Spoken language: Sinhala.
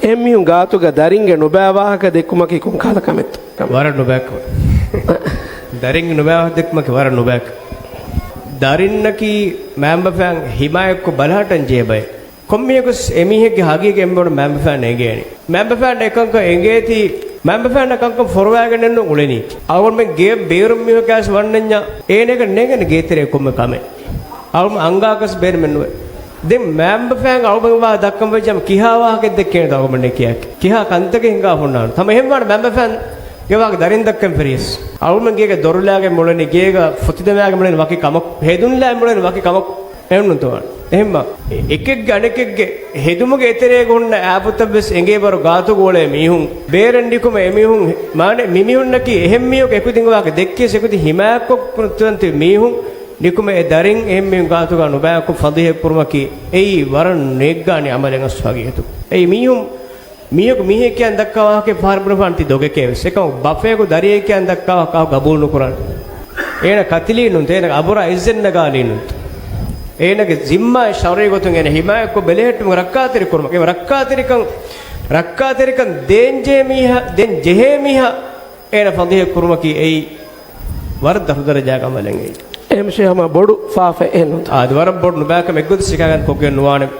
එම්මියුන් ගාතුග දරින්ගේ නොබෑවාහක දෙක්කුමකි කුන් කාල කමෙත් වර නොබෑක දරින්ග නොබෑවාහ දෙක්කුමකි වර නොබෑක දරින්නකි මෑම්බෆෑන් හිමායක්කො බලහටන් ජේබයි කොම්මියකුස් එමිහෙක්ගේ හගීගේ එම්බොඩ මෑම්බෆෑන් එගේනි මෑම්බෆෑන් එකංක එගේති මෑම්බෆෑන් එකංක ෆොරවෑගෙන එන්න උලෙනි අවුන් මෙ ගේ බේරුම් මිහකෑස් වන්නඤ්ඤා ඒනෙක නෙගෙන ගේතරේ කොම්ම කමෙ අවුන් අංගාකස් බේරමෙන්නුවේ දෙම් මෑම්බෆෑන් අවුබවා දක්කම් වෙජම් කිහාවාහකෙත් දෙකේන දවමනේ කියක් කිහා කන්තක හිඟා හොන්නාන තම එහෙම වඩ මෑම්බෆෑන් ගෙවාගේ දරින් දක්කම් ෆරිස් අවුන් ගේගේ දොරුලාගේ මොළනේ ගේග ෆොතිදමයාගේ මොළනේ වකි කමක් හෙදුන්ලා මොළනේ වකි කමක් එන්නුන් තෝන එහෙම එකෙක්ගේ අනෙකෙක්ගේ හෙදුමගේ එතරේ ගොන්න ආපුතබ්බස් එංගේ බර ගාතු ගෝලේ මිහුන් බේරන්ඩිකුම එමිහුන් මානේ මිමිහුන් නකි එහෙම් මියෝක එකුදින් වාගේ දෙක්කේ සෙකුදි හිමායක්කො පුතුන්ති මිහුන් නිකුම ඒ දරින් එහෙම් මිහුන් ගාතු ගන්න බෑකො ෆදිහෙ පුරුමකි එයි වරන් නෙග්ගානි අමලෙන් අස්වාගේ හතු එයි මිහුන් මියක මිහෙ කියන් දක්කවාගේ පාර්බ්‍රෆන්ති දොගකේ සෙකම් බෆේකු දරියේ කියන් දක්කවා කව ගබුල් නුකරන් ඒන කතිලීනුන් තේන අබුරා ඉස්සෙන්න ගාලිනුන් ඒනගේ ජිම්මා ශරීර ගොතුන් එන හිමායක්කො බෙලෙහෙට්ටුම රක්කාතිරි කුරුම ඒ රක්කාතිරිකන් දෙන්ජේ මිහ දෙන් ජෙහෙ මිහ ඒන ෆදිහෙ කුරුමකි එයි වර්ධ හුදරජා කමලෙන් එයි එම්ෂේම බොඩු ෆාෆ එන්නු ආදවර බොඩු නුබෑක මෙග්ගොත් සිකාගන් කොකේ නුවානේ